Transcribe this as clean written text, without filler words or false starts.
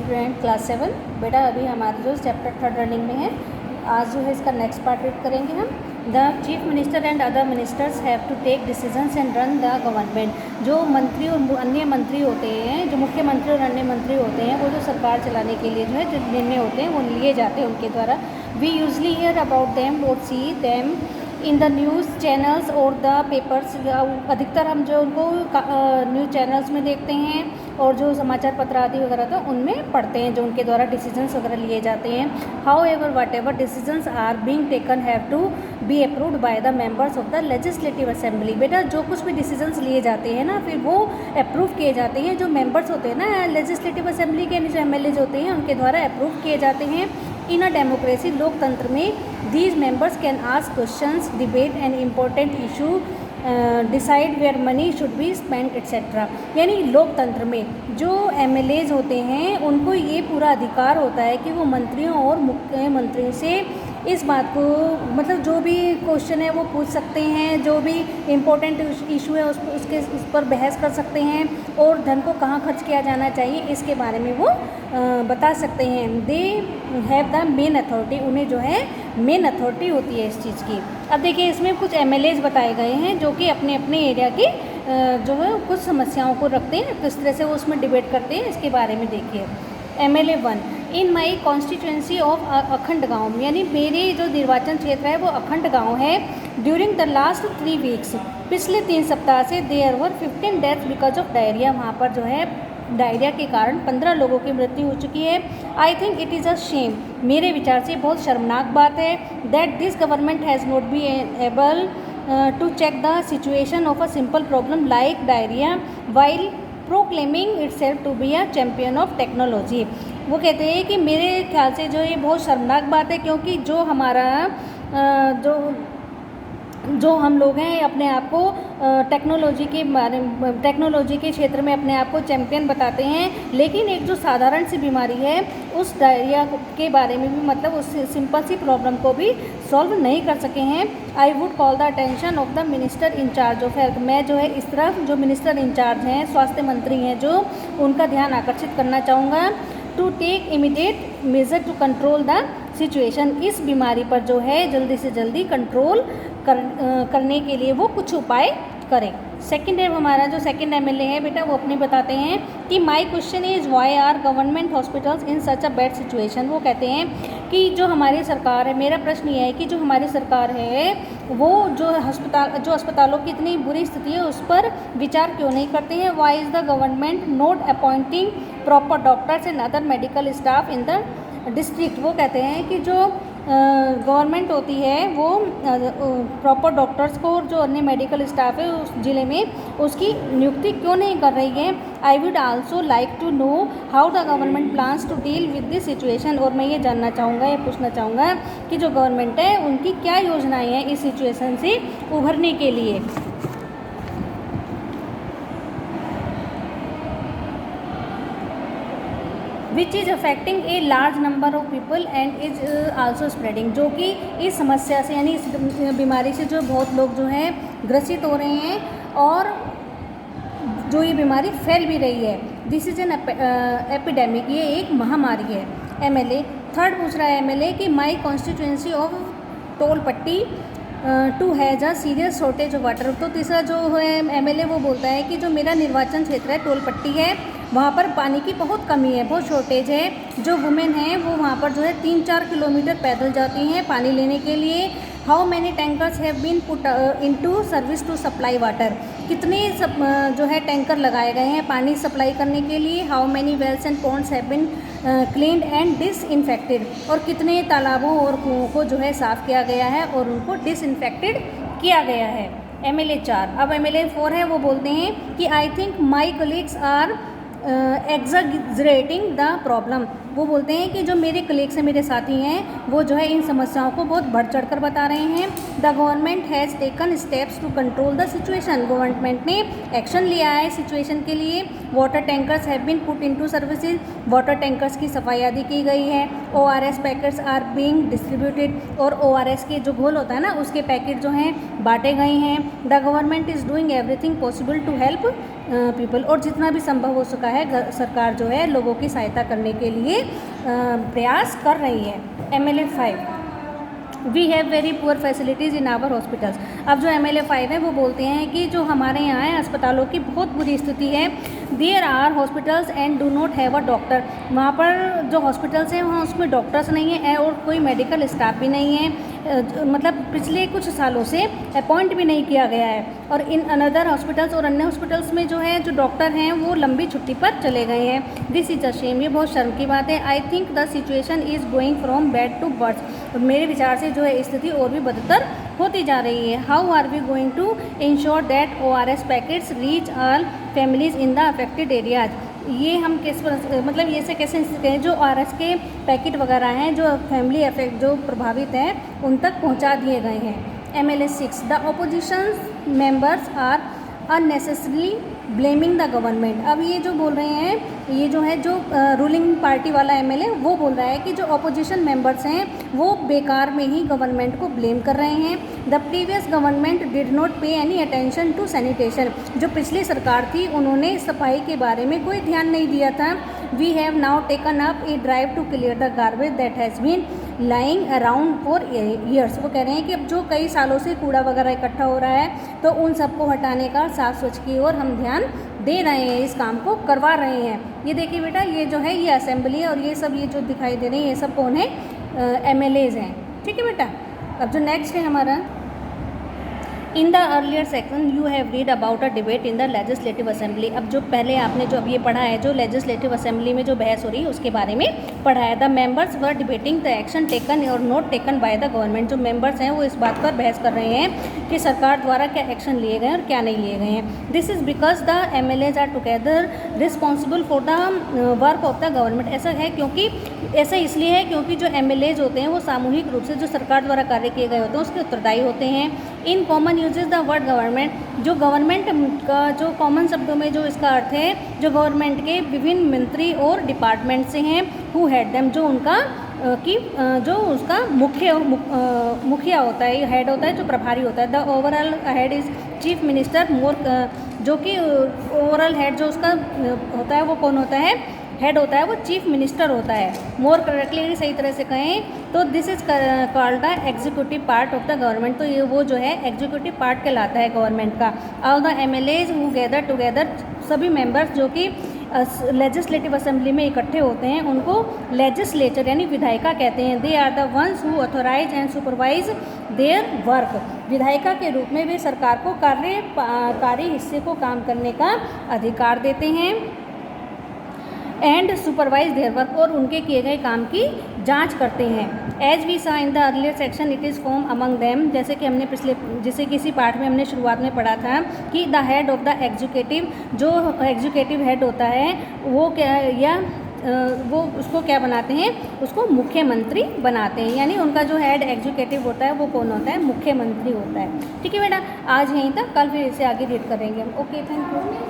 Student class 7। बेटा अभी हमारा जो चैप्टर 3 रनिंग में है, आज जो है इसका नेक्स्ट पार्ट रीड करेंगे हम। The chief minister and other ministers have to take decisions and run the government. जो मंत्री और अन्य मंत्री होते हैं, जो मुख्यमंत्री और अन्य मंत्री होते हैं, वो जो सरकार चलाने के लिए जो है जो निर्णय होते हैं वो लिए जाते हैं उनके द्वारा। We usually hear about them और see them in the news channels और द पेपर्स। अधिकतर हम जो उनको न्यूज़ चैनल्स में देखते हैं और जो समाचार पत्र आदि वगैरह था उनमें पढ़ते हैं, जो उनके द्वारा डिसीजंस वगैरह लिए जाते हैं। However whatever decisions are being taken have to be approved by the members of the legislative assembly. बेटा जो कुछ भी डिसीजंस लिए जाते हैं ना, फिर वो अप्रूव किए जाते हैं। जो मेंबर्स होते हैं ना लेजिस्लेटिव असेंबली के, जो MLAs होते हैं उनके द्वारा अप्रूव किए जाते हैं। इन अ डेमोक्रेसी, लोकतंत्र में, these members can ask questions, debate an important issue, decide where money should be spend etcetera. यानी लोकतंत्र में जो MLAs होते हैं उनको ये पूरा अधिकार होता है कि वो मंत्रियों और मुख्यमंत्रियों से इस बात को, मतलब जो भी क्वेश्चन है वो पूछ सकते हैं, जो भी इम्पोर्टेंट इशू है उस पर बहस कर सकते हैं, और धन को कहाँ खर्च किया जाना चाहिए इसके बारे में वो बता सकते हैं। They have the main authority, उन्हें जो है मेन अथॉरिटी होती है इस चीज़ की। अब देखिए इसमें कुछ MLAs बताए गए हैं जो कि अपने अपने एरिया की जो है कुछ समस्याओं को रखते हैं, किस तरह से वो उसमें डिबेट करते हैं इसके बारे में देखिए। MLA 1, in my constituency of अखंड गाँव, यानी मेरे जो निर्वाचन क्षेत्र है वो अखंड गाँव है। ड्यूरिंग द लास्ट 3 वीक्स, पिछले 3 सप्ताह से there were 15 deaths because of diarrhoea. वहाँ पर जो है डायरिया के कारण 15 लोगों की मृत्यु हो चुकी है। I think it is a shame, मेरे विचार से बहुत शर्मनाक बात है। That this government has not be able to check the situation of a simple problem like diarrhoea while proclaiming itself to be a champion of technology. वो कहते हैं कि मेरे ख्याल से जो ये बहुत शर्मनाक बात है, क्योंकि जो हमारा जो हम लोग हैं अपने आप को टेक्नोलॉजी के क्षेत्र में अपने आप को चैम्पियन बताते हैं, लेकिन एक जो साधारण सी बीमारी है उस डायरिया के बारे में भी, मतलब उस सिंपल सी प्रॉब्लम को भी सॉल्व नहीं कर सके हैं। I would call the attention of the minister in charge of health. मैं जो है इस तरफ जो मिनिस्टर इंचार्ज हैं, स्वास्थ्य मंत्री हैं, जो उनका ध्यान आकर्षित करना चाहूँगा। To take immediate measure to control the situation, इस बीमारी पर जो है जल्दी से जल्दी कंट्रोल करने के लिए वो कुछ उपाय करें। सेकेंड है हमारा जो सेकेंड MLA है बेटा, वो अपने बताते हैं कि my question is why are government hospitals in such a bad situation. वो कहते हैं कि जो हमारी सरकार है, मेरा प्रश्न ये है कि जो हमारी सरकार है वो जो अस्पतालों की इतनी बुरी स्थिति है उस पर विचार क्यों नहीं करते हैं। Why is the government not appointing proper doctors and other medical staff in the district. वो कहते हैं कि जो गवर्नमेंट होती है वो प्रॉपर डॉक्टर्स को और जो अन्य मेडिकल स्टाफ है उस ज़िले में उसकी नियुक्ति क्यों नहीं कर रही है। I would also like to know how the government plans to deal with this situation. और मैं ये जानना चाहूँगा या पूछना चाहूँगा कि जो गवर्नमेंट है उनकी क्या योजनाएँ हैं इस सिचुएशन से उभरने के लिए। Which is affecting a large number of people and is also spreading. जो कि इस समस्या से यानी इस बीमारी से जो बहुत लोग जो हैं ग्रसित हो रहे हैं और जो ये बीमारी फैल भी रही है। दिस इज़ एन एपिडेमिक, ये एक महामारी है। MLA 3 पूछ रहा है MLA कि my constituency of Tol Patti too has a serious shortage of water. तो तीसरा जो है MLA वो बोलता है कि जो मेरा निर्वाचन क्षेत्र है टोल पट्टी है, वहाँ पर पानी की बहुत कमी है, बहुत शॉर्टेज है। जो वुमेन हैं वो वहाँ पर जो है 3-4 किलोमीटर पैदल जाती हैं पानी लेने के लिए। How many tankers have been put into service to supply water. कितने जो है टैंकर लगाए गए हैं पानी सप्लाई करने के लिए। How many wells and ponds have been cleaned and disinfected. और कितने तालाबों और कुओं को जो है साफ़ किया गया है और उनको डिसइंफेक्टेड किया गया है। MLA 4। अब MLA 4 है वो बोलते हैं कि I think my colleagues are exaggerating the problem. वो बोलते हैं कि जो मेरे कलीग्स हैं, मेरे साथी हैं, वो जो है इन समस्याओं को बहुत बढ़ चढ़ कर बता रहे हैं। The government has taken steps to control the situation. Government ने एक्शन लिया है सिचुएशन के लिए। Water tankers have been put into services. Water tankers की सफाई आदि की गई है। ORS packets are being distributed. और ORS के जो घोल होता है ना उसके पैकेट जो हैं बांटे गए हैं। The government is doing everything possible to help people, और जितना भी संभव हो सका है सरकार जो है लोगों की सहायता करने के लिए प्रयास कर रही है। MLA 5, we have very poor facilities in our hospitals. अब जो MLA 5 है वो बोलते हैं कि जो हमारे यहाँ है अस्पतालों की बहुत बुरी स्थिति है। There are hospitals and do not have a doctor, वहाँ पर जो हॉस्पिटल्स हैं वहाँ उसमें डॉक्टर्स नहीं है और कोई मेडिकल स्टाफ भी नहीं है, मतलब पिछले कुछ सालों से अपॉइंट भी नहीं किया गया है। और इन अनदर हॉस्पिटल्स, और अन्य हॉस्पिटल्स में जो है जो डॉक्टर हैं वो लंबी छुट्टी पर चले गए हैं। दिस इज़ अ शेम, ये बहुत शर्म की बात है। I think the situation is going from bad to worse, मेरे विचार से जो है स्थिति और भी बदतर होती जा रही है। How are we going to ensure that ORS packets reach all families in the affected areas, ये हम किस मतलब ये से कैसे कहें जो ORS के पैकेट वगैरह हैं जो फैमिली अफेक्ट जो प्रभावित हैं उन तक पहुंचा दिए गए हैं। MLA 6, the opposition members are unnecessarily blaming the government. अब ये जो बोल रहे हैं, ये जो है जो रूलिंग पार्टी वाला MLA वो बोल रहा है कि जो ऑपोजिशन मेंबर्स हैं वो बेकार में ही गवर्नमेंट को ब्लेम कर रहे हैं। The previous government did not पे एनी अटेंशन टू सैनिटेशन, जो पिछली सरकार थी उन्होंने सफाई के बारे में कोई ध्यान नहीं दिया था। We have now taken up a drive to clear the garbage that has been lying around for years. वो कह रहे हैं कि अब जो कई सालों से कूड़ा वगैरह इकट्ठा हो रहा है तो उन सबको हटाने का, साफ स्वच्छ की ओर हम ध्यान दे रहे हैं, इस काम को करवा रहे हैं। ये देखिए बेटा, ये जो है ये असेंबली है और ये सब ये जो दिखाई दे रही है ये सब कौन है, MLAs हैं। ठीक है बेटा। अब जो नेक्स्ट है हमारा, इन the earlier section you have read about a debate in the legislative assembly. अब जो पहले आपने जो अब ये पढ़ा है जो लेजिस्लेटिव असेंबली में जो बहस हो रही है उसके बारे में पढ़ा है। The members were debating the action taken और not taken by the government. जो मेंबर्स हैं वो इस बात पर बहस कर रहे हैं कि सरकार द्वारा क्या एक्शन लिए गए और क्या नहीं लिए गए हैं। This is because the MLAs are together responsible for the work of the government. ऐसा है क्योंकि ऐसा इसलिए है क्योंकि जो MLAs होते हैं वो सामूहिक रूप से जो सरकार द्वारा कार्य किए गए होते हैं उसके उत्तरदायी होते हैं। In common uses the word government, जो गवर्नमेंट का जो कॉमन शब्दों में जो इसका अर्थ है जो गवर्नमेंट के विभिन्न मंत्री और डिपार्टमेंट से हैं, हु हेड देम, जो उनका कि जो उसका मुखिया होता है, हेड होता है, जो प्रभारी होता है। The overall head is chief minister, more जो कि ओवरऑल हेड जो उसका होता है वो कौन होता है, हेड होता है वो चीफ मिनिस्टर होता है। मोर करेक्टली सही तरह से कहें तो this is called the executive part of the government. तो ये वो जो है एग्जीक्यूटिव पार्ट कहलाता है गवर्नमेंट का। All the MLAs who gather together, सभी मेंबर्स जो कि लेजिस्लेटिव असेंबली में इकट्ठे होते हैं उनको लेजिस्लेचर यानी विधायिका कहते हैं। They are the ones who authorise and supervise their work. विधायिका के रूप में वे सरकार को कार्य हिस्से को काम करने का अधिकार देते हैं। एंड सुपरवाइज देयर वर्क, और उनके किए गए काम की जांच करते हैं। As we saw in the earlier section it is form among them, जैसे कि हमने जैसे किसी पार्ट में हमने शुरुआत में पढ़ा था कि the head of the executive, जो एग्जीक्यूटिव हेड होता है वो क्या, या वो उसको क्या बनाते हैं, उसको मुख्यमंत्री बनाते हैं। यानी उनका जो हेड एग्जीक्यूटिव होता है वो कौन होता है, मुख्यमंत्री होता है। ठीक है बेटा, आज यहीं तक, कल फिर इसे आगे रीड करेंगे हम। Okay, thank you.